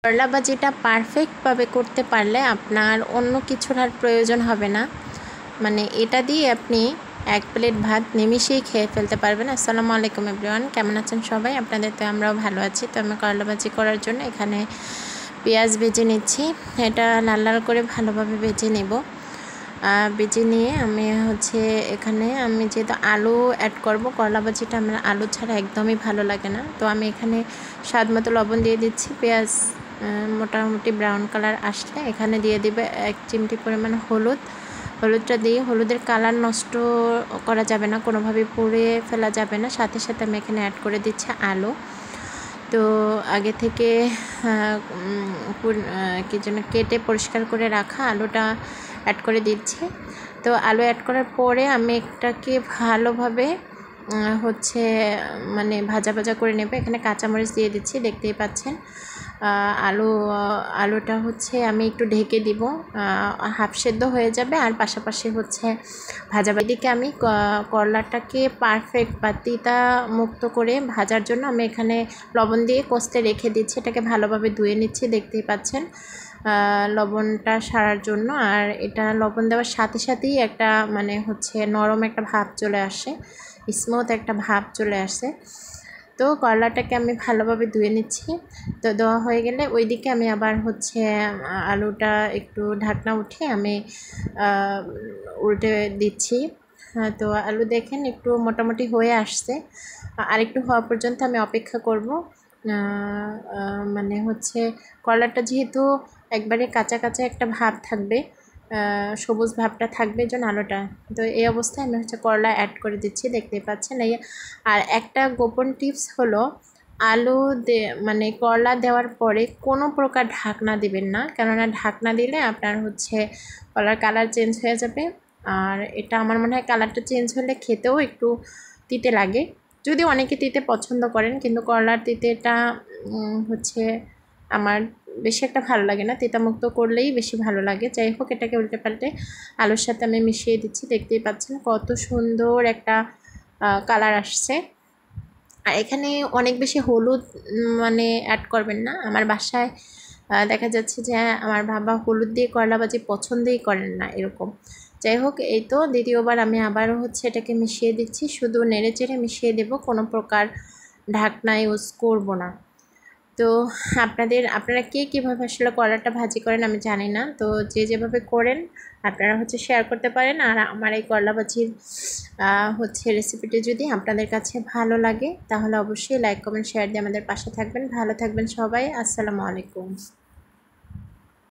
করলা ভাজিটা পারফেক্টভাবে করতে পারলে আপনার অন্য কিছুর আর প্রয়োজন হবে না। মানে এটা দিয়ে আপনি এক প্লেট ভাত নিমিশেই খেয়ে ফেলতে পারবেন। আসসালামু আলাইকুম এভরিওয়ান, কেমন আছেন সবাই? আপনাদের তো আমরাও ভালো আছি। তো আমি করলা ভাজি করার জন্য এখানে পেঁয়াজ ভেজে নিচ্ছি। এটা লাল লাল করে ভালোভাবে ভেজে নেব। ভেজে নিয়ে আমি এখানে আমি যেহেতু আলু অ্যাড করব, করলা ভাজিটা আমার আলু ছাড়া একদমই ভালো লাগে না। তো আমি এখানে স্বাদ মতো লবণ দিয়ে দিচ্ছি। পেঁয়াজ মোটামুটি ব্রাউন কালার আসলে এখানে দিয়ে দিবে 1 চিমটি পরিমাণ হলুদটা দিয়ে হলুদের কালার নষ্ট করা যাবে না, কোনোভাবে পুড়িয়ে ফেলা যাবে না। সাথে সাথে আমি এখানে অ্যাড করে দিচ্ছি আলু। তো আগে থেকে কি যেন কেটে পরিষ্কার করে রাখা আলুটা অ্যাড করে দিচ্ছি। তো আলু অ্যাড করার পরে আমি এটাকে ভালোভাবে মানে ভাজা ভাজা করে নেব। এখানে কাঁচামরিচ দিয়ে দিচ্ছি, দেখতেই পাচ্ছেন। আলুটা আমি একটু ঢেকে দিব, হাফ সেদ্ধ হয়ে যাবে। আর পাশাপাশি ভাজা এদিকে আমি করলাটাকে পারফেক্ট বা তিতা মুক্ত করে ভাজার জন্য আমি এখানে লবণ দিয়ে কষতে রেখে দিচ্ছি। এটাকে ভালোভাবে ধুয়ে নিচ্ছি, দেখতেই পাচ্ছেন, লবণটা সারার জন্য। আর এটা লবণ দেওয়ার সাথে সাথেই একটা মানে নরম একটা ভাব চলে আসে, স্মুথ একটা ভাব চলে আসে। তো করলাটাকে আমি ভালোভাবে ধুয়ে নিচ্ছি। তো দেওয়া হয়ে গেলে ওইদিকে আমি আবার আলুটা একটু ঢাকনা উঠে আমি উল্টে দিচ্ছি। তো আলু দেখেন একটু মোটামুটি হয়ে আসছে, আর একটু হওয়া পর্যন্ত আমি অপেক্ষা করব। মানে করলাটা যেহেতু একবারে কাঁচা কাঁচা একটা ভাব থাকবে, সবুজ ভাবটা থাকবে যেন আলুটা। তো এই অবস্থায় আমি করলা অ্যাড করে দিচ্ছি, দেখতেই পাচ্ছেন। আর একটা গোপন টিপস হলো, মানে করলা দেওয়ার পরে কোনো প্রকার ঢাকনা দিবেন না, কেননা ঢাকনা দিলে আপনার কলার কালার চেঞ্জ হয়ে যাবে। আর এটা আমার মনে হয় কালারটা চেঞ্জ হলে খেতেও একটু তিতে লাগে, যদি অনেকে তিতে পছন্দ করেন, কিন্তু করলার তিতেটা আমার বেশি একটা ভালো লাগে না, তিতামুক্ত করলেই বেশি ভালো লাগে। যাই হোক, এটাকে উল্টে পাল্টে আলুর সাথে আমি মিশিয়ে দিচ্ছি, দেখতেই পাচ্ছেন কত সুন্দর একটা কালার আসছে। আর এখানে অনেক বেশি হলুদ মানে অ্যাড করবেন না। আমার বাসায় দেখা যাচ্ছে যে আমার বাবা হলুদ দিয়ে করলা ভাজি পছন্দই করেন না, এরকম। যাই হোক, এই তো দ্বিতীয়বার আমি আবারও এটাকে মিশিয়ে দিচ্ছি, শুধু নেড়ে চেড়ে মিশিয়ে দেব, কোনো প্রকার ঢাকনা ইউজ করব না। তো আপনারা কে কীভাবে আসলে করলাটা ভাজি করেন আমি জানি না। তো যে যেভাবে করেন আপনারা শেয়ার করতে পারেন। আর আমার এই করলা ভাজির রেসিপিটি যদি আপনাদের কাছে ভালো লাগে, তাহলে অবশ্যই লাইক কমেন্ট শেয়ার দিয়ে আমাদের পাশে থাকবেন। ভালো থাকবেন সবাই। আসসালামু আলাইকুম।